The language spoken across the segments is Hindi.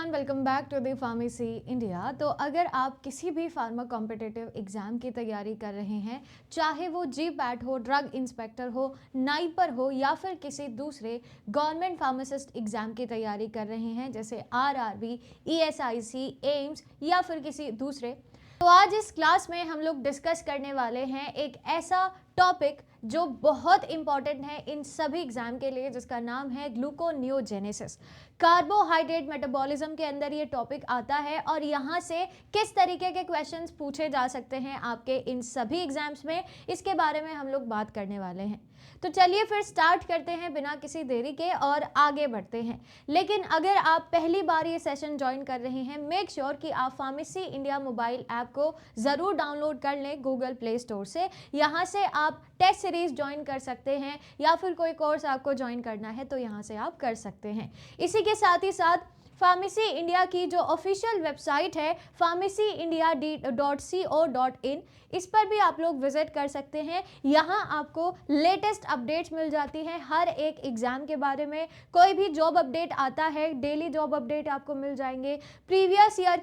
Everyone, welcome back to the pharmacy India. तो अगर आप किसी भी फार्मा कॉम्पिटिटिव एग्जाम की तैयारी कर रहे हैं, चाहे वो जी पैट हो, ड्रग इंस्पेक्टर हो, नाइपर हो या फिर किसी दूसरे गवर्नमेंट फार्मासिस्ट एग्जाम की तैयारी कर रहे हैं जैसे आरआरबी, ईएसआईसी, एम्स या फिर किसी दूसरे, तो आज इस क्लास में हम लोग डिस्कस करने वाले हैं एक ऐसा टॉपिक जो बहुत इंपॉर्टेंट है इन सभी एग्जाम के लिए, जिसका नाम है ग्लूकोनियोजेनेसिस। कार्बोहाइड्रेट मेटाबॉलिज्म के अंदर ये टॉपिक आता है और यहाँ से किस तरीके के क्वेश्चंस पूछे जा सकते हैं आपके इन सभी एग्जाम्स में, इसके बारे में हम लोग बात करने वाले हैं। तो चलिए फिर स्टार्ट करते हैं बिना किसी देरी के और आगे बढ़ते हैं। लेकिन अगर आप पहली बार ये सेशन ज्वाइन कर रहे हैं, मेक श्योर कि आप फार्मेसी इंडिया मोबाइल ऐप को ज़रूर डाउनलोड कर लें गूगल प्ले स्टोर से। यहाँ से आप टेस्ट सीरीज ज्वाइन कर सकते हैं या फिर कोई कोर्स आपको ज्वाइन करना है तो यहाँ से आप कर सकते हैं। इसी के साथ ही साथ फार्मेसी इंडिया की जो ऑफिशियल वेबसाइट है pharmacyindia.co.in, इस पर भी आप लोग विजिट कर सकते हैं। यहाँ आपको लेटेस्ट अपडेट्स मिल जाती हैं हर एक एग्जाम के बारे में। कोई भी जॉब अपडेट आता है, डेली जॉब अपडेट आपको मिल जाएंगे। प्रीवियस ईयर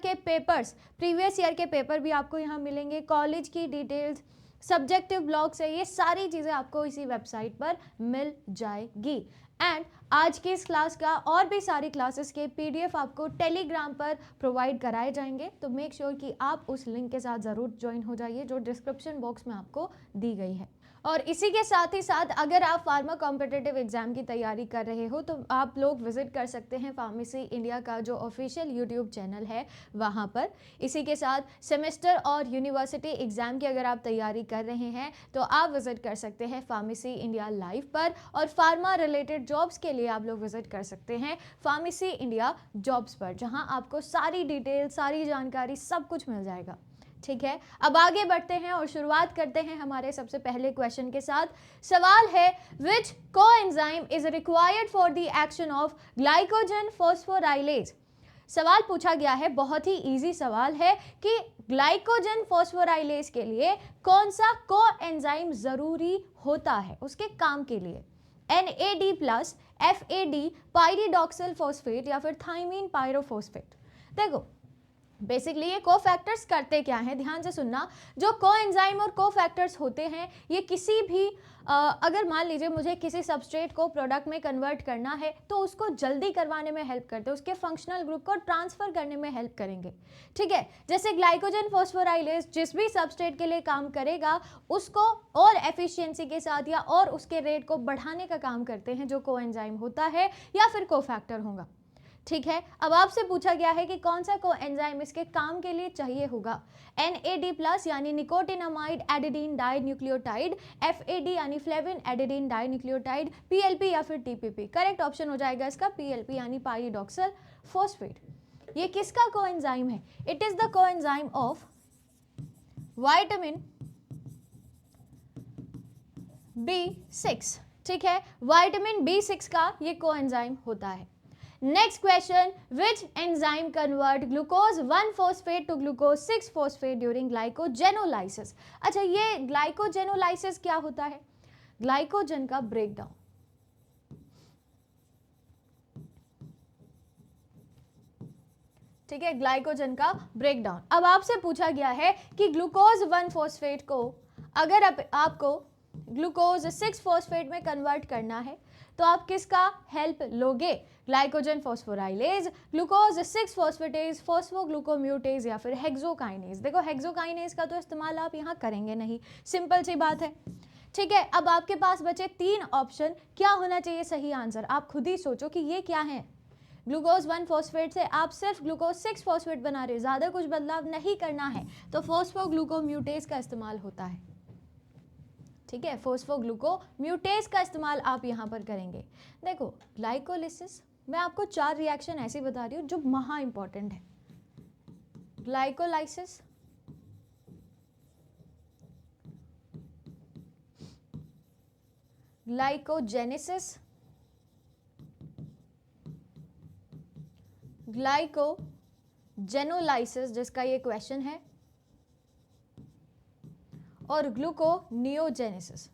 के पेपर भी आपको यहाँ मिलेंगे। कॉलेज की डिटेल्स, सब्जेक्टिव ब्लॉग्स है, ये सारी चीज़ें आपको इसी वेबसाइट पर मिल जाएगी। एंड आज की इस क्लास का और भी सारी क्लासेस के पीडीएफ आपको टेलीग्राम पर प्रोवाइड कराए जाएंगे, तो मेक श्योर कि आप उस लिंक के साथ ज़रूर ज्वाइन हो जाइए जो डिस्क्रिप्शन बॉक्स में आपको दी गई है। और इसी के साथ ही साथ अगर आप फार्मा कॉम्पिटिटिव एग्जाम की तैयारी कर रहे हो तो आप लोग विजिट कर सकते हैं फार्मेसी इंडिया का जो ऑफिशियल यूट्यूब चैनल है वहाँ पर। इसी के साथ सेमेस्टर और यूनिवर्सिटी एग्जाम की अगर आप तैयारी कर रहे हैं तो आप विजिट कर सकते हैं फार्मेसी इंडिया लाइव पर। और फार्मा रिलेटेड जॉब्स के लिए आप लोग विजिट कर सकते हैं फार्मेसी इंडिया जॉब्स पर, जहाँ आपको सारी डिटेल, सारी जानकारी, सब कुछ मिल जाएगा। ठीक है, अब आगे बढ़ते हैं और शुरुआत करते हैं हमारे सबसे पहले क्वेश्चन के साथ। सवाल है, which coenzyme is required for the action of glycogen phosphorylase. सवाल पूछा गया है, बहुत ही इजी सवाल है कि ग्लाइकोजन फॉस्फोराइलेज के लिए कौन सा कोएंजाइम जरूरी होता है उसके काम के लिए। NAD प्लस, FAD, पाइरिडॉक्सिल फॉस्फेट या फिर थाइमीन पायरोफॉस्फेट। देखो बेसिकली ये कोफैक्टर्स करते क्या हैं, ध्यान से सुनना। जो कोएंजाइम और कोफैक्टर्स होते हैं ये किसी भी अगर मान लीजिए मुझे किसी सबस्ट्रेट को प्रोडक्ट में कन्वर्ट करना है तो उसको जल्दी करवाने में हेल्प करते हैं, उसके फंक्शनल ग्रुप को ट्रांसफर करने में हेल्प करेंगे। ठीक है, जैसे ग्लाइकोजन फॉस्फोराइलेज जिस भी सबस्ट्रेट के लिए काम करेगा उसको और एफिशिएंसी के साथ या और उसके रेट को बढ़ाने का काम करते हैं जो कोएंजाइम होता है या फिर कोफैक्टर होगा। ठीक है, अब आपसे पूछा गया है कि कौन सा कोएंजाइम इसके काम के लिए चाहिए होगा। NAD प्लस यानी निकोटिनामाइड एडिडीन डाई न्यूक्लियोटाइड, FAD यानी फ्लेविन एडिडीन डाई न्यूक्लियोटाइड, PLP या फिर TPP। करेक्ट ऑप्शन हो जाएगा इसका PLP यानी पाइरिडॉक्सिल फॉस्फेट। ये किसका कोएंजाइम है? It is the coenzyme of vitamin B6। ठीक है, विटामिन B6 का ये कोएंजाइम होता है। Next question, which enzyme convert glucose 1-फॉस्फेट टू ग्लूकोज 6-फॉस्फेट ड्यूरिंग ग्लाइकोजेनोलाइसिस। अच्छा, ये ग्लाइकोजेनोलाइसिस क्या होता है? ग्लाइकोजन का ब्रेकडाउन। ठीक है, ग्लाइकोजन का ब्रेकडाउन। अब आपसे पूछा गया है कि ग्लूकोज 1-फॉस्फेट को अगर आपको ग्लूकोज 6-फॉस्फेट में कन्वर्ट करना है तो आप किसका हेल्प लोगे? ग्लाइकोजन फॉस्फोराइलेज, ग्लूकोज 6-फॉस्फेटेज, फॉस्फोग्लूकोम्यूटेज या फिर हेक्सोकाइनेज। देखो हेक्सोकाइनेज का तो इस्तेमाल आप यहाँ करेंगे नहीं, सिंपल सी बात है। ठीक है, अब आपके पास बचे 3 ऑप्शन, क्या होना चाहिए सही आंसर? आप खुद ही सोचो कि ये क्या है। ग्लूकोज 1-फॉस्फेट से आप सिर्फ ग्लूकोज 6-फॉस्फेट बना रहे, ज़्यादा कुछ बदलाव नहीं करना है, तो फॉस्फोग्लूकोम्यूटेज का इस्तेमाल होता है। ठीक है, फॉस्फोग्लूकोम्यूटेज का इस्तेमाल आप यहाँ पर करेंगे। देखो ग्लाइकोलिसिस, मैं आपको 4 रिएक्शन ऐसे बता रही हूँ जो महा इंपॉर्टेंट है। ग्लाइकोलाइसिस, ग्लाइकोजेनेसिस, ग्लाइकोजेनोलाइसिस जिसका ये क्वेश्चन है, और ग्लूकोनियोजेनेसिस,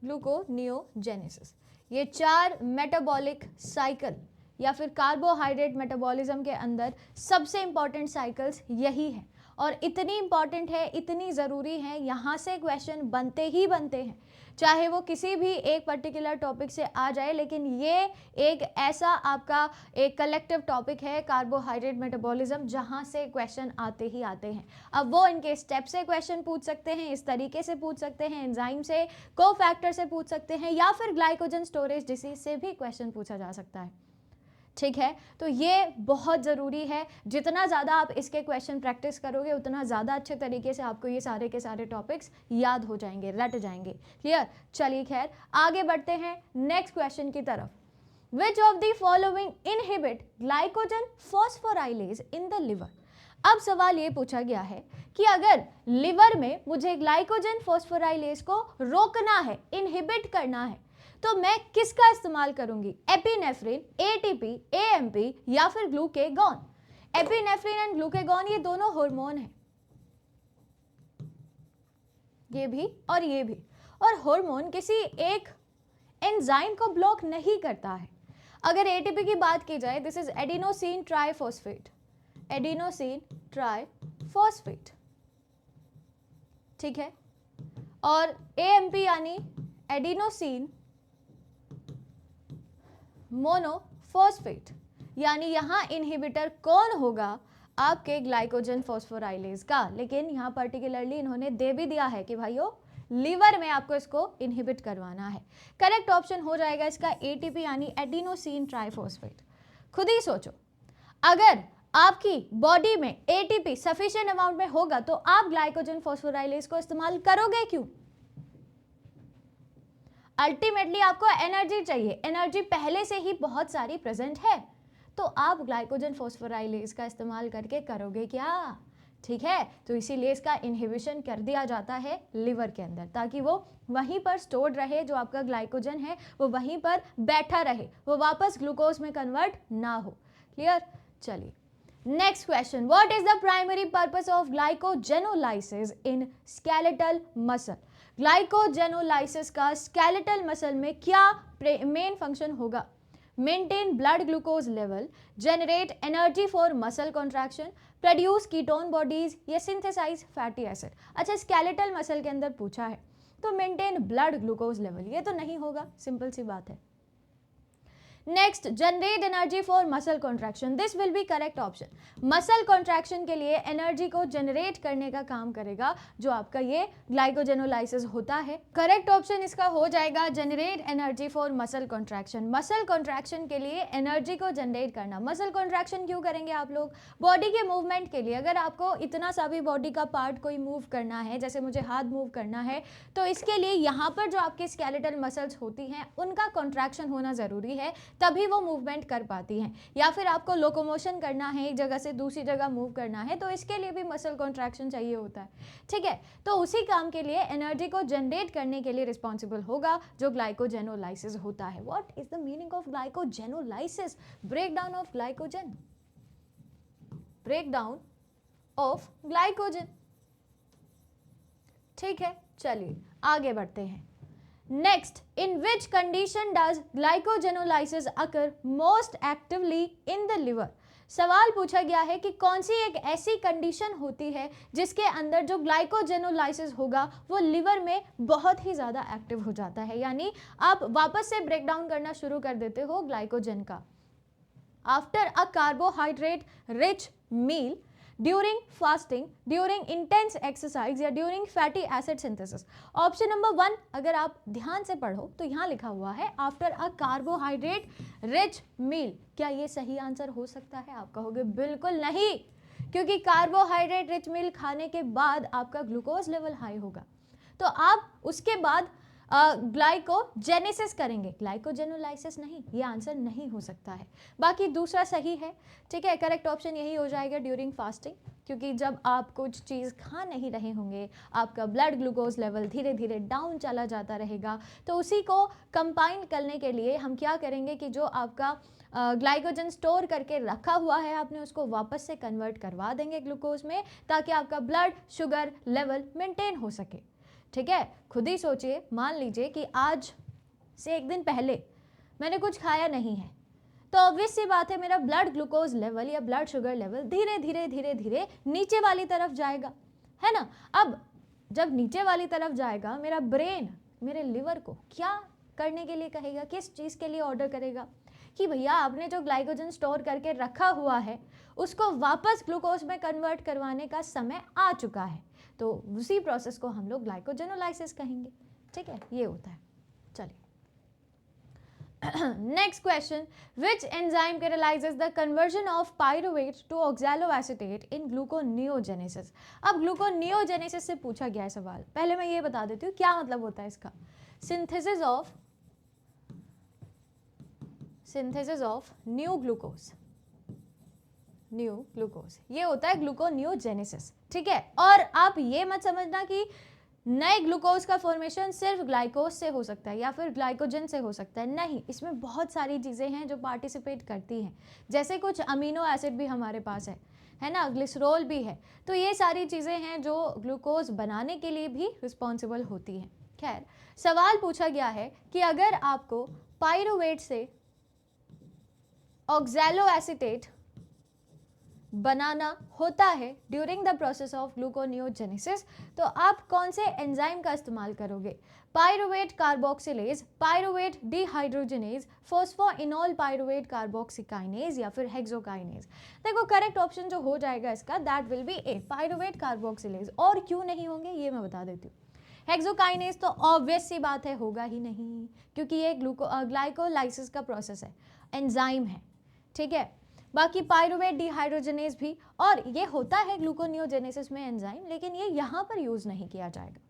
ग्लूकोनियोजेनेसिस। ये 4 मेटाबॉलिक साइकिल या फिर कार्बोहाइड्रेट मेटाबॉलिज्म के अंदर सबसे इंपॉर्टेंट साइकिल्स यही है और इतनी इंपॉर्टेंट है, इतनी ज़रूरी है, यहाँ से क्वेश्चन बनते ही बनते हैं, चाहे वो किसी भी एक पर्टिकुलर टॉपिक से आ जाए, लेकिन ये एक ऐसा आपका एक कलेक्टिव टॉपिक है कार्बोहाइड्रेट मेटाबॉलिज्म जहाँ से क्वेश्चन आते ही आते हैं। अब वो इनके स्टेप से क्वेश्चन पूछ सकते हैं, इस तरीके से पूछ सकते हैं, एंजाइम से, कोफैक्टर से पूछ सकते हैं, या फिर ग्लाइकोजन स्टोरेज डिसीज से भी क्वेश्चन पूछा जा सकता है। ठीक है, तो ये बहुत ज़रूरी है। जितना ज़्यादा आप इसके क्वेश्चन प्रैक्टिस करोगे उतना ज़्यादा अच्छे तरीके से आपको ये सारे के सारे टॉपिक्स याद हो जाएंगे, रट जाएंगे। क्लियर? चलिए खैर आगे बढ़ते हैं नेक्स्ट क्वेश्चन की तरफ। विच of the following inhibit glycogen phosphorylase in the liver? अब सवाल ये पूछा गया है कि अगर लिवर में मुझे ग्लाइकोजन फॉस्फोराइलेज को रोकना है, इनहिबिट करना है, तो मैं किसका इस्तेमाल करूंगी? एपिनेफ्रिन, एटीपी, एएमपी या फिर ग्लूकेगॉन? एपिनेफ्रिन एंड ग्लूकेगॉन ये दोनों हार्मोन हैं, ये भी और ये भी, और हार्मोन किसी एक एंजाइम को ब्लॉक नहीं करता है। अगर एटीपी की बात की जाए, this is adenosine triphosphate, adenosine triphosphate, ठीक है, और एएमपी यानी एडिनोसिन मोनोफॉस्फेट, यानी यहाँ इनहिबिटर कौन होगा? आपके ग्लाइकोजन फॉस्फोराइलेज का। लेकिन यहाँ पर्टिकुलरली इन्होंने दे भी दिया है कि भाइयों लीवर में आपको इसको इनहिबिट करवाना है। करेक्ट ऑप्शन हो जाएगा इसका एटीपी यानी एडिनोसिन ट्राइफॉस्फेट। खुद ही सोचो, अगर आपकी बॉडी में एटीपी सफिशिएंट अमाउंट में होगा तो आप ग्लाइकोजन फॉस्फोराइलेज को इस्तेमाल करोगे क्यों? अल्टीमेटली आपको एनर्जी चाहिए, एनर्जी पहले से ही बहुत सारी प्रेजेंट है, तो आप ग्लाइकोजन फॉस्फोराइलेज का इस्तेमाल करके करोगे क्या? ठीक है, तो इसीलिए इसका इनहिबिशन कर दिया जाता है लिवर के अंदर, ताकि वो वहीं पर स्टोर्ड रहे, जो आपका ग्लाइकोजन है वो वहीं पर बैठा रहे, वो वापस ग्लूकोज में कन्वर्ट ना हो। क्लियर? चलिए next question, what is the primary purpose of glycogenolysis in skeletal muscle? Glycogenolysis का स्केलेटल मसल में क्या मेन फंक्शन होगा? Maintain blood glucose level, generate energy for muscle contraction, produce ketone bodies या सिंथेसाइज फैटी एसिड। अच्छा, स्केलेटल मसल के अंदर पूछा है तो मेंटेन ब्लड ग्लूकोज लेवल, ये तो नहीं होगा, सिंपल सी बात है। Next, generate energy for muscle contraction, this will be correct option. Muscle contraction के लिए एनर्जी को जनरेट करने का काम करेगा जो आपका ये ग्लाइकोजेनोलाइसिस होता है। करेक्ट ऑप्शन इसका हो जाएगा generate energy for muscle contraction. Muscle contraction के लिए एनर्जी को जनरेट करना। मसल कॉन्ट्रैक्शन क्यों करेंगे आप लोग? बॉडी के मूवमेंट के लिए। अगर आपको इतना सा भी बॉडी का पार्ट कोई मूव करना है, जैसे मुझे हाथ मूव करना है, तो इसके लिए यहाँ पर जो आपके स्केलेटल मसल्स होती हैं उनका कॉन्ट्रैक्शन होना ज़रूरी है, तभी वो मूवमेंट कर पाती हैं। या फिर आपको लोकोमोशन करना है, एक जगह से दूसरी जगह मूव करना है, तो इसके लिए भी मसल कॉन्ट्रैक्शन चाहिए होता है। ठीक है, तो उसी काम के लिए एनर्जी को जनरेट करने के लिए रिस्पॉन्सिबल होगा जो ग्लाइकोजेनोलाइसिस होता है। What is the meaning of glycogenolysis? Breakdown of glycogen, breakdown of glycogen. ठीक है, चलिए आगे बढ़ते हैं। Next, in which condition does glycogenolysis occur most actively in the liver? सवाल पूछा गया है कि कौन सी एक ऐसी कंडीशन होती है जिसके अंदर जो ग्लाइकोजेनोलाइसिस होगा वो लिवर में बहुत ही ज़्यादा एक्टिव हो जाता है, यानी आप वापस से ब्रेक डाउन करना शुरू कर देते हो ग्लाइकोजन का। After a carbohydrate rich meal, during fasting, during intense exercise या during fatty acid synthesis. Option number 1 अगर आप ध्यान से पढ़ो तो यहाँ लिखा हुआ है आफ्टर अ कार्बोहाइड्रेट रिच मील। क्या ये सही आंसर हो सकता है? आप कहोगे बिल्कुल नहीं, क्योंकि कार्बोहाइड्रेट रिच मील खाने के बाद आपका ग्लूकोज लेवल हाई होगा, तो आप उसके बाद ग्लाइकोजेनेसिस करेंगे, ग्लाइकोजेनोलाइसिस नहीं, ये आंसर नहीं हो सकता है। बाकी दूसरा सही है। ठीक है, करेक्ट ऑप्शन यही हो जाएगा ड्यूरिंग फास्टिंग, क्योंकि जब आप कुछ चीज़ खा नहीं रहे होंगे आपका ब्लड ग्लूकोज लेवल धीरे धीरे डाउन चला जाता रहेगा, तो उसी को कंबाइन करने के लिए हम क्या करेंगे कि जो आपका ग्लाइकोजन स्टोर करके रखा हुआ है आपने उसको वापस से कन्वर्ट करवा देंगे ग्लूकोज में, ताकि आपका ब्लड शुगर लेवल मेंटेन हो सके। ठीक है, खुद ही सोचिए, मान लीजिए कि आज से एक दिन पहले मैंने कुछ खाया नहीं है, तो ऑब्वियस सी बात है मेरा ब्लड ग्लूकोज लेवल या ब्लड शुगर लेवल धीरे धीरे धीरे धीरे नीचे वाली तरफ जाएगा, है ना। अब जब नीचे वाली तरफ जाएगा, मेरा ब्रेन मेरे लिवर को क्या करने के लिए कहेगा, किस चीज़ के लिए ऑर्डर करेगा कि भैया आपने जो ग्लाइकोजन स्टोर करके रखा हुआ है उसको वापस ग्लूकोज में कन्वर्ट करवाने का समय आ चुका है। तो उसी प्रोसेस को हम लोग ग्लाइकोजेनोलाइसिस कहेंगे, ठीक है, ये होता है। चलिए next question, which enzyme catalyses the conversion of pyruvate to oxaloacetate in gluconeogenesis. अब ग्लूकोनियोजेनेसिस से पूछा गया है सवाल, पहले मैं ये बता देती हूँ क्या मतलब होता है इसका। सिंथेसिस ऑफ न्यू ग्लूकोज, ये होता है ग्लूकोनियोजेनेसिस, ठीक है। और आप ये मत समझना कि नए ग्लूकोज का फॉर्मेशन सिर्फ ग्लाइकोज से हो सकता है या फिर ग्लाइकोजन से हो सकता है, नहीं, इसमें बहुत सारी चीज़ें हैं जो पार्टिसिपेट करती हैं, जैसे कुछ अमीनो एसिड भी हमारे पास है ना, ग्लिसरॉल भी है। तो ये सारी चीज़ें हैं जो ग्लूकोज बनाने के लिए भी रिस्पॉन्सिबल होती हैं। खैर, सवाल पूछा गया है कि अगर आपको पायरुवेट से ऑक्सैलोएसीटेट बनाना होता है during the process of gluconeogenesis, तो आप कौन से एंजाइम का इस्तेमाल करोगे? Pyruvate carboxylase, pyruvate dehydrogenase, phosphoenol pyruvate carboxykinase या फिर हेक्सोकाइनेज। देखो करेक्ट ऑप्शन जो हो जाएगा इसका that will be A, pyruvate carboxylase. और क्यों नहीं होंगे ये मैं बता देती हूँ। हेक्सोकाइनेज तो ऑब्वियस सी बात है होगा ही नहीं, क्योंकि ये ग्लाइकोलाइसिस का प्रोसेस है, एंजाइम है, ठीक है। बाकी पायरुवेट डिहाइड्रोजनेज भी, और ये होता है ग्लूकोनियोजेनेसिस में एंजाइम, लेकिन ये यहाँ पर यूज नहीं किया जाएगा,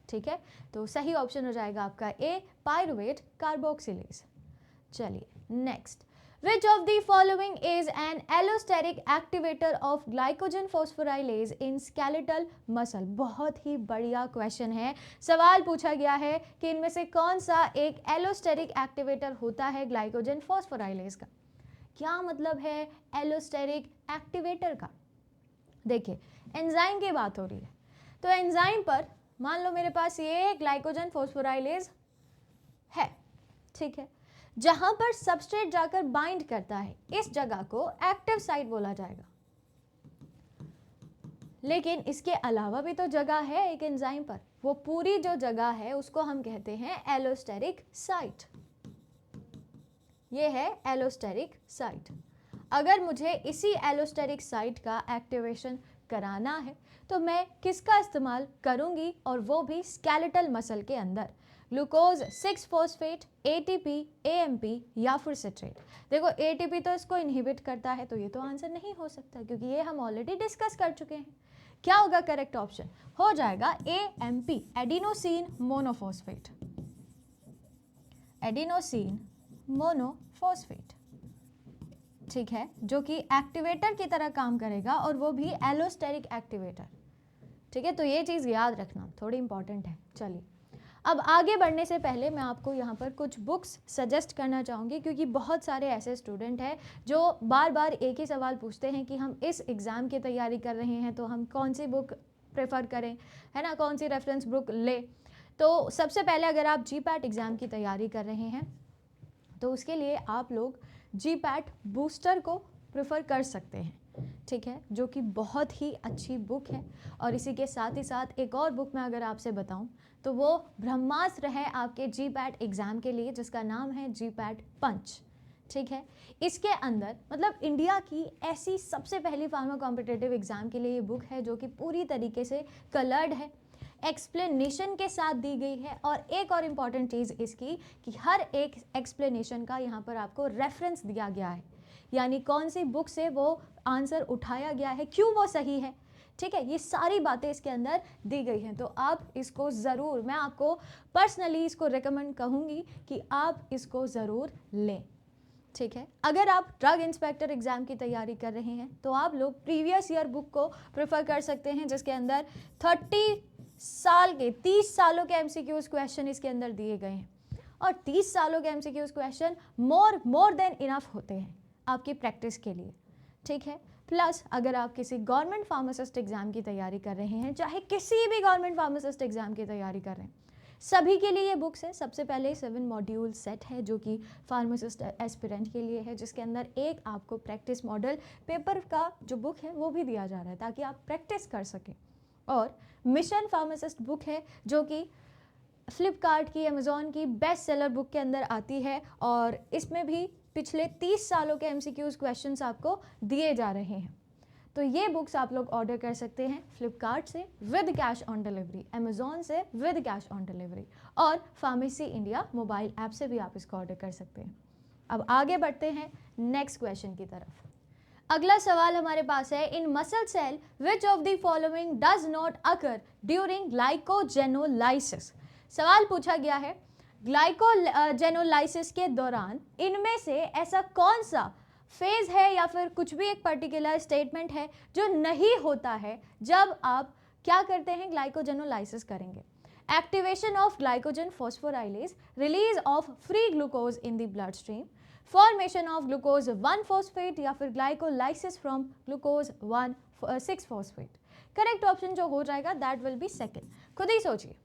ठीक है। तो सही ऑप्शन हो जाएगा आपका ए, पायरुवेट कार्बोक्सिलेज। चलिए next, Which of the following is an allosteric activator of glycogen phosphorylase in skeletal muscle? बहुत ही बढ़िया क्वेश्चन है। सवाल पूछा गया है कि इनमें से कौन सा एक एलोस्टेरिक एक्टिवेटर होता है ग्लाइकोजन फॉस्फोराइलेज का। क्या मतलब है एलोस्टेरिक एक्टिवेटर का? देखिए, एंजाइम की बात हो रही है, तो एंजाइम पर मान लो मेरे पास ये ग्लाइकोजन फॉस्फोराइलेज है, ठीक है। जहां पर सबस्ट्रेट जाकर बाइंड करता है, इस जगह को एक्टिव साइट बोला जाएगा। लेकिन इसके अलावा भी तो जगह है एक एंजाइम पर, वो पूरी जो जगह है उसको हम कहते हैं एलोस्टेरिक साइट। ये है एलोस्टेरिक साइट। अगर मुझे इसी एलोस्टेरिक साइट का एक्टिवेशन कराना है तो मैं किसका इस्तेमाल करूंगी, और वो भी स्केलेटल मसल के अंदर। ग्लूकोज 6-फॉस्फेट, एटीपी, एएमपी या फिर सिट्रेट। देखो एटीपी तो इसको इनहिबिट करता है, तो ये तो आंसर नहीं हो सकता क्योंकि ये हम ऑलरेडी डिस्कस कर चुके हैं। क्या होगा करेक्ट ऑप्शन? हो जाएगा AMP, adenosine monophosphate, adenosine monophosphate, ठीक है, जो कि एक्टिवेटर की तरह काम करेगा और वो भी एलोस्टेरिक एक्टिवेटर, ठीक है। तो ये चीज़ याद रखना थोड़ी इंपॉर्टेंट है। चलिए, अब आगे बढ़ने से पहले मैं आपको यहाँ पर कुछ बुक्स सजेस्ट करना चाहूँगी, क्योंकि बहुत सारे ऐसे स्टूडेंट हैं जो बार बार एक ही सवाल पूछते हैं कि हम इस एग्ज़ाम की तैयारी कर रहे हैं तो हम कौन सी बुक प्रेफर करें, है ना, कौन सी रेफरेंस बुक ले। तो सबसे पहले अगर आप जीपैट एग्ज़ाम की तैयारी कर रहे हैं तो उसके लिए आप लोग जीपैट बूस्टर को प्रेफर कर सकते हैं, ठीक है, जो कि बहुत ही अच्छी बुक है। और इसी के साथ ही साथ एक और बुक मैं अगर आपसे बताऊं तो वो ब्रह्मास्त्र है आपके जीपैट एग्ज़ाम के लिए, जिसका नाम है जीपैट पंच, ठीक है। इसके अंदर मतलब इंडिया की ऐसी सबसे पहली फार्मा कॉम्पिटिटिव एग्ज़ाम के लिए ये बुक है जो कि पूरी तरीके से कलर्ड है, एक्सप्लेनेशन के साथ दी गई है। और एक और इम्पॉर्टेंट चीज़ इसकी कि हर एक एक्सप्लेनेशन का यहाँ पर आपको रेफरेंस दिया गया है, यानी कौन सी बुक से वो आंसर उठाया गया है, क्यों वो सही है, ठीक है, ये सारी बातें इसके अंदर दी गई हैं। तो आप इसको ज़रूर, मैं आपको पर्सनली इसको रेकमेंड कहूँगी कि आप इसको ज़रूर लें, ठीक है। अगर आप ड्रग इंस्पेक्टर एग्ज़ाम की तैयारी कर रहे हैं तो आप लोग प्रीवियस ईयर बुक को प्रेफर कर सकते हैं, जिसके अंदर 30 सालों के MCQs क्वेश्चन इसके अंदर दिए गए हैं। और 30 सालों के MCQs question more than enough होते हैं आपकी प्रैक्टिस के लिए, ठीक है। प्लस अगर आप किसी गवर्नमेंट फार्मासिस्ट एग्जाम की तैयारी कर रहे हैं, चाहे किसी भी गवर्नमेंट फार्मासिस्ट एग्जाम की तैयारी कर रहे हैं, सभी के लिए ये बुक्स है। सबसे पहले 7 मॉड्यूल सेट है जो कि फार्मासिस्ट एस्पिरेंट के लिए है, जिसके अंदर एक आपको प्रैक्टिस मॉडल पेपर का जो बुक है वो भी दिया जा रहा है ताकि आप प्रैक्टिस कर सकें। और मिशन फार्मासिस्ट बुक है जो कि फ्लिपकार्ट की, अमेज़ॉन की बेस्ट सेलर बुक के अंदर आती है और इसमें भी पिछले 30 सालों के MCQs क्वेश्चंस आपको दिए जा रहे हैं। तो ये बुक्स आप लोग ऑर्डर कर सकते हैं फ्लिपकार्ट से with cash on delivery, Amazon से विद कैश ऑन डिलीवरी और फार्मेसी इंडिया मोबाइल ऐप से भी आप इसको ऑर्डर कर सकते हैं। अब आगे बढ़ते हैं नेक्स्ट क्वेश्चन की तरफ। अगला सवाल हमारे पास है, in muscle cell which of the following does not occur during glycogenolysis. सवाल पूछा गया है ग्लाइकोजेनोलाइसिस के दौरान इनमें से ऐसा कौन सा फेज है या फिर कुछ भी एक पर्टिकुलर स्टेटमेंट है जो नहीं होता है जब आप क्या करते हैं, ग्लाइकोजेनोलाइसिस करेंगे। Activation of glycogen phosphorylase, release of free glucose in the blood stream, formation of glucose 1 phosphate या फिर glycolysis from glucose 1,6 phosphate. Correct option जो हो जाएगा दैट विल बी सेकंड। खुद ही सोचिए,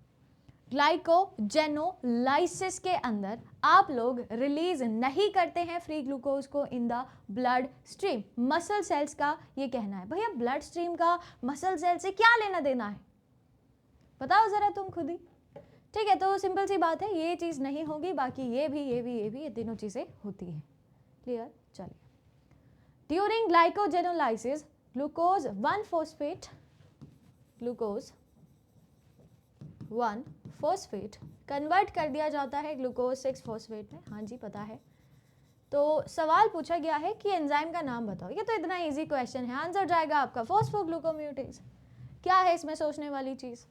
ग्लाइकोजेनोलाइसिस के अंदर आप लोग रिलीज नहीं करते हैं फ्री ग्लूकोज को in the blood stream. Muscle cells का ये कहना है। भैया ब्लड स्ट्रीम का मसल सेल से क्या लेना देना है, बताओ जरा तुम खुद ही। ठीक है, तो सिंपल सी बात है, ये चीज़ नहीं होगी, बाकी ये तीनों चीज़ें होती हैं। क्लियर? चलिए, during glycogenolysis glucose 1 phosphate convert कर दिया जाता है ग्लूकोज 6 फॉस्फेट में। हाँ जी, पता है। तो सवाल पूछा गया है कि एंजाइम का नाम बताओ। ये तो इतना इजी क्वेश्चन है, आंसर जाएगा आपका फॉस्फोग्लूकोम्यूटेज। क्या है इसमें सोचने वाली चीज़,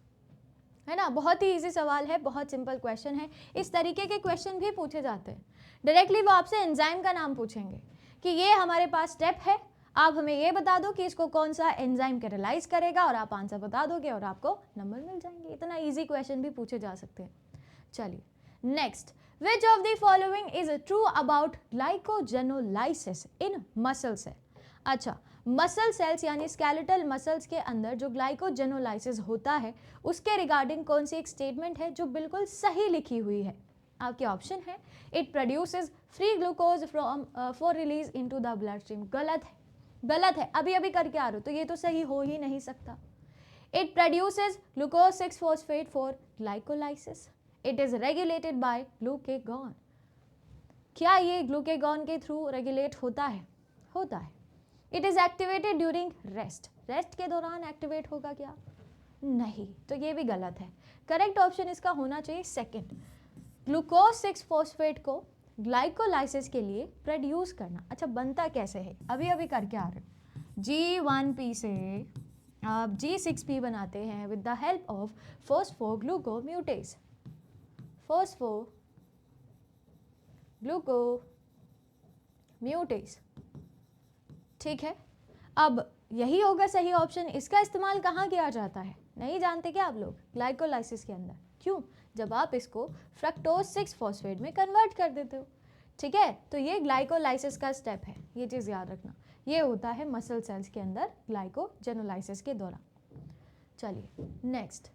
है ना? बहुत ही इजी सवाल है, बहुत सिंपल क्वेश्चन है। इस तरीके के क्वेश्चन भी पूछे जाते हैं। डायरेक्टली वो आपसे एंजाइम का नाम पूछेंगे कि ये हमारे पास स्टेप है, आप हमें ये बता दो कि इसको कौन सा एंजाइम कैटालाइज करेगा और आप आंसर बता दोगे और आपको नंबर मिल जाएंगे। इतना इजी क्वेश्चन भी पूछे जा सकते हैं। चलिए next, which of the following is true about glycogenolysis in muscle cell. अच्छा, मसल सेल्स यानी स्केलेटल मसल्स के अंदर जो ग्लाइकोजेनोलाइसिस होता है उसके रिगार्डिंग कौन सी एक स्टेटमेंट है जो बिल्कुल सही लिखी हुई है। आपके ऑप्शन है, it produces free glucose from for release into the blood stream. गलत है, गलत है, अभी अभी करके आ रहे हो तो ये तो सही हो ही नहीं सकता। It produces glucose 6 phosphate for glycolysis, it is regulated by glucagon. क्या ये ग्लूकेगॉन के थ्रू रेगुलेट होता है? होता है। It is activated during rest, rest के दौरान एक्टिवेट होगा क्या? नहीं, तो ये भी गलत है। करेक्ट ऑप्शन इसका होना चाहिए सेकंड, ग्लूकोज 6 फॉस्फेट को ग्लाइकोलाइसिस के लिए प्रोड्यूस करना। अच्छा, बनता कैसे है? अभी अभी करके आ रहे हो। G1P से आप G6P बनाते हैं विद द हेल्प ऑफ फॉस्फोग्लूकोम्यूटेज। फॉस्फोग्लूकोम्यूटेज, ठीक है। अब यही होगा सही ऑप्शन। इसका इस्तेमाल कहाँ किया जाता है, नहीं जानते क्या आप लोग? ग्लाइकोलाइसिस के अंदर। क्यों? जब आप इसको फ्रक्टोज 6 फॉस्फेट में कन्वर्ट कर देते हो। ठीक है, तो ये ग्लाइकोलाइसिस का स्टेप है, ये चीज़ याद रखना। ये होता है मसल सेल्स के अंदर ग्लाइकोजेनोलाइसिस के दौरान। चलिए नेक्स्ट,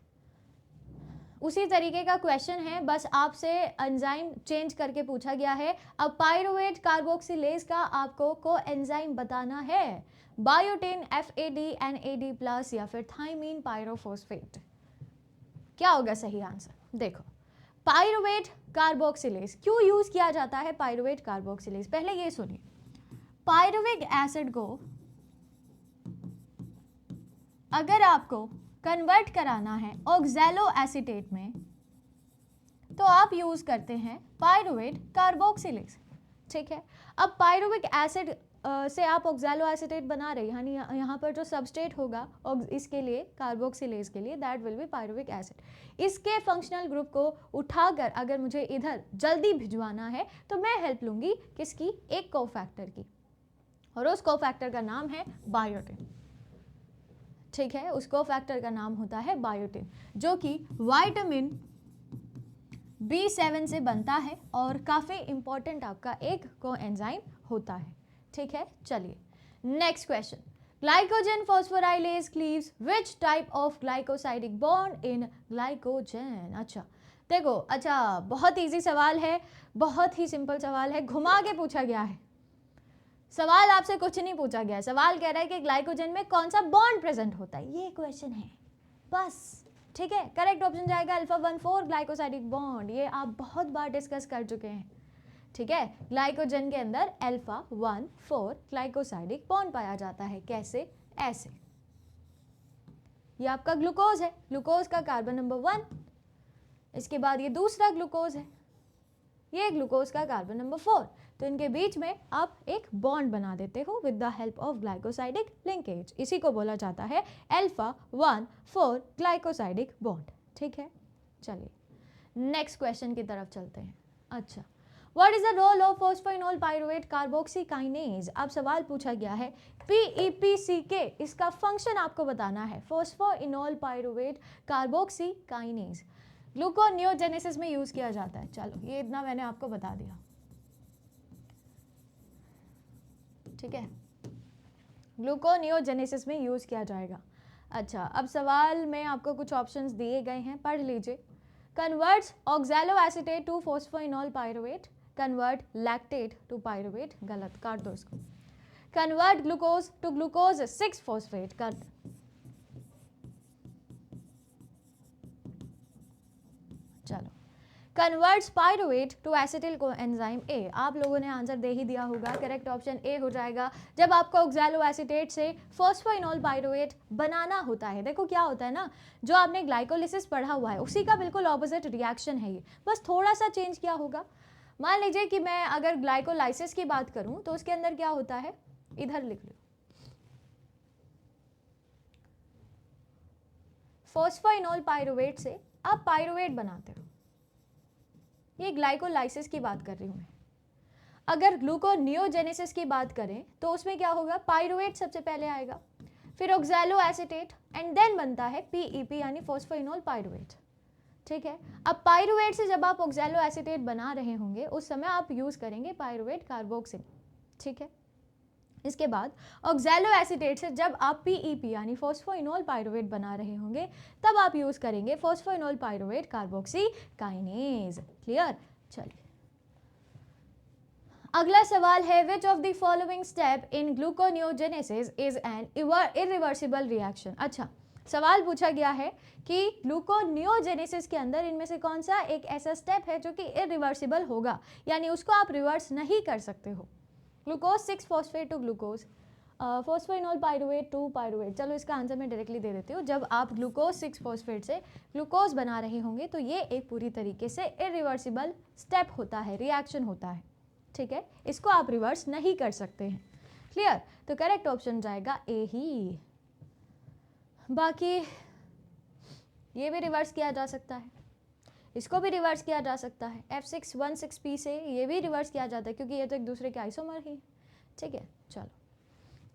उसी तरीके का क्वेश्चन है, बस आपसे एंजाइम चेंज करके पूछा गया है। अब पायरुवेट कार्बोक्सिलेज का आपको को एंजाइम बताना है, बायोटिन, FAD, NAD+ या फिर थाइमीन पायरोफॉस्फेट। क्या होगा सही आंसर? देखो, पायरुवेट कार्बोक्सिलेज क्यों यूज किया जाता है? पायरुवेट कार्बोक्सिलेज, पहले ये सुनिए, पायरुविक एसिड को अगर आपको कन्वर्ट कराना है ऑक्सैलो एसीटेट में तो आप यूज करते हैं पायरुवेट कार्बोक्सिलेज। ठीक है, अब पायरुविक एसिड से आप ऑक्सैलो एसीटेट बना रहे हैं, यानी यहाँ पर जो सबस्ट्रेट होगा इसके लिए, कार्बोक्सिलेज के लिए, that will be pyruvic acid. इसके फंक्शनल ग्रुप को उठाकर अगर मुझे इधर जल्दी भिजवाना है तो मैं हेल्प लूँगी किसकी? एक कोफैक्टर की, और उस कोफैक्टर का नाम है बायोटिन। ठीक है, उस कोफैक्टर का नाम होता है बायोटिन, जो कि विटामिन B7 से बनता है और काफ़ी इंपॉर्टेंट आपका एक कोएंजाइम होता है। ठीक है, चलिए next question, glycogen phosphorylase cleaves which type of glycosidic bond in glycogen. अच्छा देखो, अच्छा बहुत इजी सवाल है, बहुत ही सिंपल सवाल है, घुमा के पूछा गया है। सवाल आपसे कुछ नहीं पूछा गया है, सवाल कह रहा है कि ग्लाइकोजन में कौन सा बॉन्ड प्रेजेंट होता है, ये क्वेश्चन है बस। ठीक है, करेक्ट ऑप्शन जाएगा अल्फा 1,4 ग्लाइकोसाइडिक बॉन्ड। ये आप बहुत बार डिस्कस कर चुके हैं। ठीक है, ग्लाइकोजन के अंदर अल्फा 1,4 ग्लाइकोसाइडिक बॉन्ड पाया जाता है। कैसे? ऐसे। ये आपका ग्लूकोज है, ग्लूकोज का कार्बन नंबर 1, इसके बाद ये दूसरा ग्लूकोज है, ये ग्लूकोज का कार्बन नंबर 4। तो इनके बीच में आप एक बॉन्ड बना देते हो with the help of glycosidic linkage. इसी को बोला जाता है अल्फा 1,4 ग्लाइकोसाइडिक बॉन्ड। ठीक है, चलिए नेक्स्ट क्वेश्चन की तरफ चलते हैं। अच्छा, what is the role of phosphoenolpyruvate carboxykinase. अब सवाल पूछा गया है PEPCK, इसका फंक्शन आपको बताना है। Phosphoenol pyruvate carboxy kinase gluconeogenesis में यूज किया जाता है। चलो ये इतना मैंने आपको बता दिया। ठीक है, ग्लूकोनियोजेनेसिस में यूज किया जाएगा। अच्छा, अब सवाल में आपको कुछ ऑप्शंस दिए गए हैं, पढ़ लीजिए। Converts oxaloacetate to phosphoenolpyruvate, convert lactate to pyruvate, गलत, काट दो इसको। Convert glucose to glucose 6 phosphate, कर। चलो, converts pyruvate to acetyl coenzyme A. आप लोगों ने आंसर दे ही दिया होगा, करेक्ट ऑप्शन ए हो जाएगा। जब आपको ऑक्सैलो एसीटेट से फॉस्फोइनोल पाइरुवेट बनाना होता है, देखो क्या होता है ना, जो आपने ग्लाइकोलिसिस पढ़ा हुआ है उसी का बिल्कुल ऑपोजिट रिएक्शन है ये, बस थोड़ा सा चेंज किया होगा। मान लीजिए कि मैं अगर ग्लाइकोलाइसिस की बात करूं तो उसके अंदर क्या होता है, इधर लिख लो, फॉस्फोइनोल पाइरुवेट से आप पाइरुवेट बनाते हो, ये ग्लाइकोलाइसिस की बात कर रही हूं मैं। अगर ग्लूकोनियोजेनेसिस की बात करें तो उसमें क्या होगा, पाइरुवेट सबसे पहले आएगा, फिर ऑक्सैलो एसीटेट एंड देन बनता है PEP यानी फॉस्फोइनोल पाइरुवेट। ठीक है, अब पाइरुवेट से जब आप ऑक्सैलो एसीटेट बना रहे होंगे उस समय आप यूज करेंगे पाइरुवेट कार्बोक्सिल। ठीक है, इसके बाद ऑक्सैलो एसीटेट से जब आप PEP यानी फॉस्फोइनोल पाइरुवेट बना रहे होंगे तब आप यूज करेंगे phosphoenol pyruvate carboxy kinase. Clear? चलिए अगला सवाल है, विच of the following step in gluconeogenesis is an irreversible reaction. अच्छा, सवाल पूछा गया है कि ग्लूकोनियोजेनेसिस के अंदर इनमें से कौन सा एक ऐसा स्टेप है जो कि इरिवर्सिबल होगा, यानी उसको आप रिवर्स नहीं कर सकते हो। Glucose 6 phosphate to glucose, phosphoenolpyruvate to pyruvate. चलो इसका आंसर मैं डायरेक्टली दे देती हूँ। जब आप ग्लूकोज 6 फॉस्फेट से ग्लूकोज बना रहे होंगे तो ये एक पूरी तरीके से इरिवर्सिबल स्टेप होता है, रिएक्शन होता है। ठीक है, इसको आप रिवर्स नहीं कर सकते हैं। क्लियर? तो करेक्ट ऑप्शन जाएगा ए ही। बाकी ये भी रिवर्स किया जा सकता है, इसको भी रिवर्स किया जा सकता है, F616P से ये भी रिवर्स किया जाता है क्योंकि ये तो एक दूसरे के आइसोमर ही। ठीक है, चलो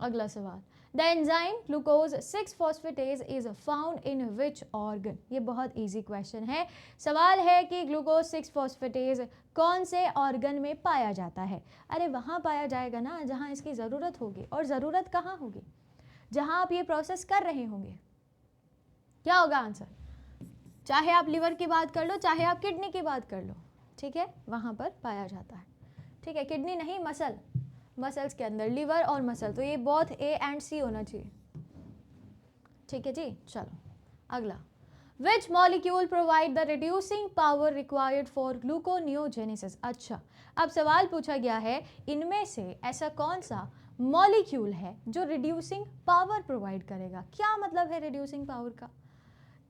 अगला सवाल, the enzyme glucose 6 phosphatase is found in which organ. ये बहुत इजी क्वेश्चन है। सवाल है कि ग्लूकोज 6 फॉस्फेटेज कौन से ऑर्गन में पाया जाता है। अरे वहाँ पाया जाएगा ना जहाँ इसकी ज़रूरत होगी, और ज़रूरत कहाँ होगी, जहाँ आप ये प्रोसेस कर रहे होंगे। क्या होगा आंसर, चाहे आप लिवर की बात कर लो, चाहे आप किडनी की बात कर लो। ठीक है, वहाँ पर पाया जाता है। ठीक है, किडनी नहीं, मसल, मसल्स के अंदर लिवर और मसल, तो ये बोथ A एंड C होना चाहिए। ठीक है जी, चलो अगला, which molecule provide the reducing power required for gluconeogenesis. अच्छा, अब सवाल पूछा गया है इनमें से ऐसा कौन सा मॉलिक्यूल है जो रिड्यूसिंग पावर प्रोवाइड करेगा। क्या मतलब है रिड्यूसिंग पावर का?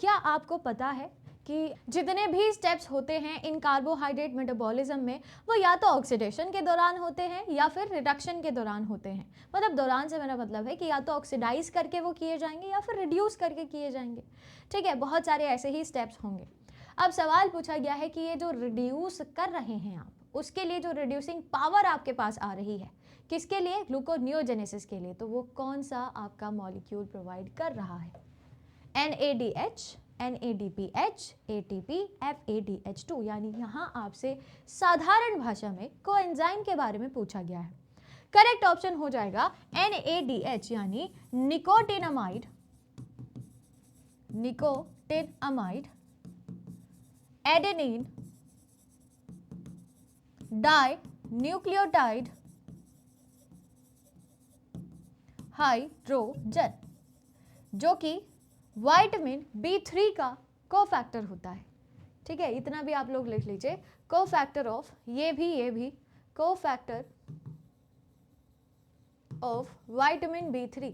क्या आपको पता है कि जितने भी स्टेप्स होते हैं इन कार्बोहाइड्रेट मेटाबॉलिज्म में, वो या तो ऑक्सीडेशन के दौरान होते हैं या फिर रिडक्शन के दौरान होते हैं। मतलब दौरान से मेरा मतलब है कि या तो ऑक्सीडाइज करके वो किए जाएंगे या फिर रिड्यूस करके किए जाएंगे। ठीक है, बहुत सारे ऐसे ही स्टेप्स होंगे। अब सवाल पूछा गया है कि ये जो रिड्यूस कर रहे हैं आप, उसके लिए जो रिड्यूसिंग पावर आपके पास आ रही है, किसके लिए? ग्लूकोनियोजेनेसिस के लिए। तो वो कौन सा आपका मॉलिक्यूल प्रोवाइड कर रहा है? NADH, NADPH, ATP, FADH2। यानी यहाँ आपसे साधारण भाषा में कोएंजाइम के बारे में पूछा गया है। करेक्ट ऑप्शन हो जाएगा NADH यानी nicotinamide, nicotinamide adenine dinucleotide hydrogen, जो कि विटामिन B3 का कोफैक्टर होता है। ठीक है, इतना भी आप लोग लिख लीजिए, कोफैक्टर ऑफ, ये भी कोफैक्टर ऑफ विटामिन B3।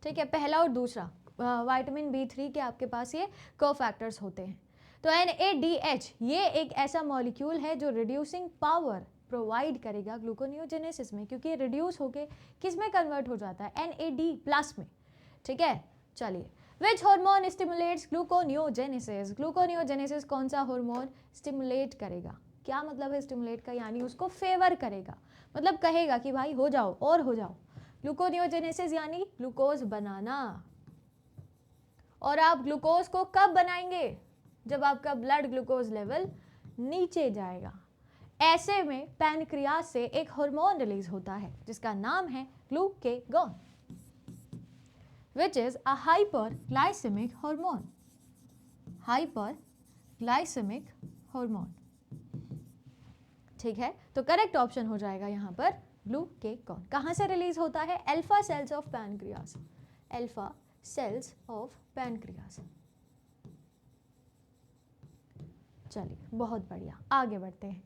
ठीक है, पहला और दूसरा विटामिन B3 के आपके पास ये कोफैक्टर्स होते हैं। तो NADH ये एक ऐसा मॉलिक्यूल है जो रिड्यूसिंग पावर प्रोवाइड करेगा ग्लूकोनियोजेनेसिस में, क्योंकि ये रिड्यूस होके किस में कन्वर्ट हो जाता है, NAD+ में। ठीक है, चलिए, which hormone stimulates gluconeogenesis, gluconeogenesis कौन सा हार्मोन स्टिमुलेट करेगा, क्या मतलब है स्टिमुलेट का, यानी उसको फेवर करेगा, मतलब कहेगा कि भाई हो जाओ और हो जाओ। ग्लूकोनियोजेनेसिस यानी ग्लूकोज बनाना, और आप ग्लूकोज को कब बनाएंगे, जब आपका ब्लड ग्लूकोज लेवल नीचे जाएगा। ऐसे में पैनक्रियाज से एक हार्मोन रिलीज होता है जिसका नाम है glucagon, which is a hyperglycaemic hormone, hyperglycaemic hormone. ठीक है, तो करेक्ट ऑप्शन हो जाएगा यहाँ पर ग्लूकेगॉन। कहाँ से रिलीज होता है, alpha cells of pancreas, alpha cells of pancreas. चलिए, बहुत बढ़िया, आगे बढ़ते हैं।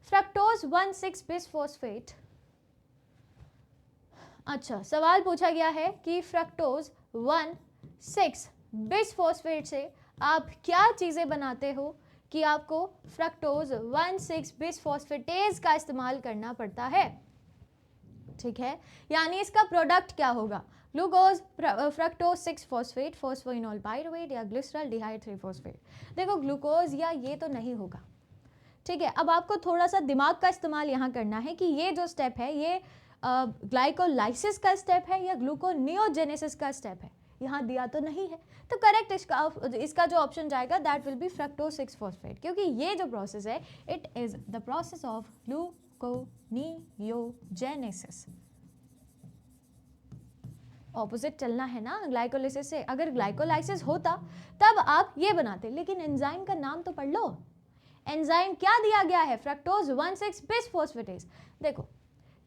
फ्रक्टोज 1,6-बिसफॉस्फेट, अच्छा सवाल पूछा गया है कि फ्रक्टोज 1,6-बिसफॉस्फेट से आप क्या चीजें बनाते हो कि आपको फ्रक्टोज 1,6-बिसफॉस्फेटेज का इस्तेमाल करना पड़ता है। ठीक है, यानी इसका प्रोडक्ट क्या होगा, ग्लूकोज फ्रक्टोज 6-फॉस्फेट, फॉस्फोइनोल पाइरुवेट या ग्लिसरॉल डिहाइड 3-फॉस्फेट। देखो ग्लूकोज या ये तो नहीं होगा। ठीक है, अब आपको थोड़ा सा दिमाग का इस्तेमाल यहाँ करना है कि ये जो स्टेप है ये ग्लाइकोलाइसिस का स्टेप है या ग्लूकोनियोजेनेसिस का स्टेप है, यहाँ दिया तो नहीं है। तो करेक्ट इसका जो ऑप्शन जाएगा दैट विल बी फ्रक्टोज 6-फॉस्फेट, क्योंकि ये जो प्रोसेस है it is the process of gluconeogenesis. Opposite चलना है ना ग्लाइकोलाइसिस से। अगर ग्लाइकोलाइसिस होता तब आप ये बनाते, लेकिन एंजाइम का नाम तो पढ़ लो। एंजाइम क्या दिया गया है, फ्रक्टोज 1,6-बिसफॉस्फेटेज। देखो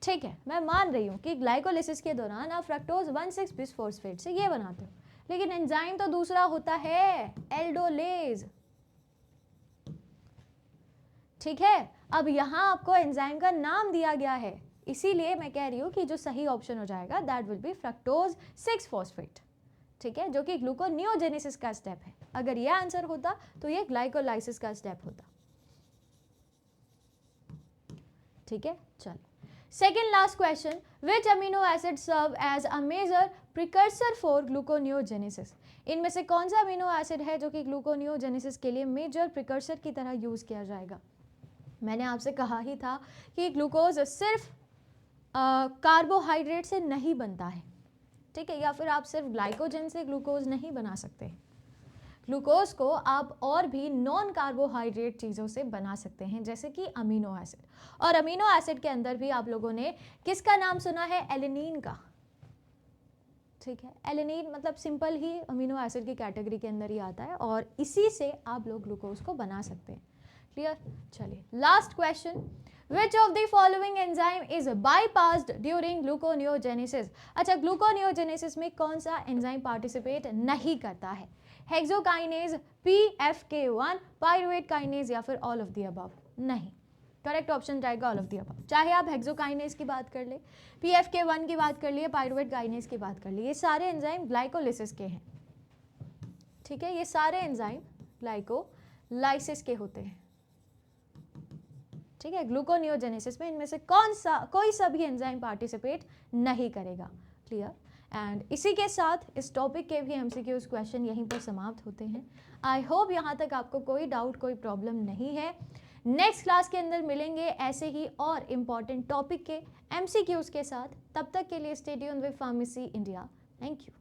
ठीक है, मैं मान रही हूँ कि ग्लाइकोलाइसिस के दौरान आप फ्रक्टोज 1,6-बिसफॉस्फेट से ये बनाते हो, लेकिन एंजाइम तो दूसरा होता है, एल्डोलेज। ठीक है, अब यहाँ आपको एंजाइम का नाम दिया गया है, इसीलिए मैं कह रही हूँ कि जो सही ऑप्शन हो जाएगा दैट विल बी फ्रक्टोज 6-फॉस्फेट। ठीक है, जो कि ग्लूकोनियोजेनेसिस का स्टेप है। अगर ये आंसर होता तो ये ग्लाइकोलाइसिस का स्टेप होता। ठीक है, चलो second last question, which amino acid serve as a major precursor for gluconeogenesis. इनमें से कौन सा अमीनो एसिड है जो कि ग्लूकोनियोजेनेसिस के लिए मेजर प्रिकर्सर की तरह यूज किया जाएगा। मैंने आपसे कहा ही था कि ग्लूकोज सिर्फ कार्बोहाइड्रेट से नहीं बनता है। ठीक है, या फिर आप सिर्फ ग्लाइकोजन से ग्लूकोज नहीं बना सकते। ग्लूकोज को आप और भी नॉन कार्बोहाइड्रेट चीज़ों से बना सकते हैं, जैसे कि अमीनो एसिड। और अमीनो एसिड के अंदर भी आप लोगों ने किसका नाम सुना है, एलेनिन का। ठीक है, एलेनिन मतलब सिंपल ही अमीनो एसिड की कैटेगरी के अंदर ही आता है, और इसी से आप लोग ग्लूकोज को बना सकते हैं। क्लियर, चलिए last question, Which of the following enzyme is bypassed during gluconeogenesis? अच्छा, ग्लूकोनियोजेनेसिस में कौन सा एंजाइम पार्टिसिपेट नहीं करता है, हेक्सोकाइनेज, PFK1, पाइरुवेट काइनेज या फिर ऑल ऑफ द अबव। नहीं, करेक्ट ऑप्शन जाएगा ऑल ऑफ द अबव। चाहे आप हेक्सोकाइनेज की बात कर ले, PFK1 की बात कर लिए, पाइरुवेट काइनेज की बात कर लिए, ये सारे एंजाइम ग्लाइकोलाइसिस के हैं। ठीक है, ये सारे एंजाइम ग्लाइकोलाइसिस के होते हैं। ठीक है, ग्लूकोनियोजेनेसिस में इनमें से कोई सा भी एंजाइम पार्टिसिपेट नहीं करेगा। क्लियर, एंड इसी के साथ इस टॉपिक के भी एमसीक्यूज क्वेश्चन यहीं पर समाप्त होते हैं। आई होप यहाँ तक आपको कोई डाउट, कोई प्रॉब्लम नहीं है। नेक्स्ट क्लास के अंदर मिलेंगे ऐसे ही और इम्पॉर्टेंट टॉपिक के एमसीक्यूज के साथ। तब तक के लिए stay tuned with pharmacy India. Thank you.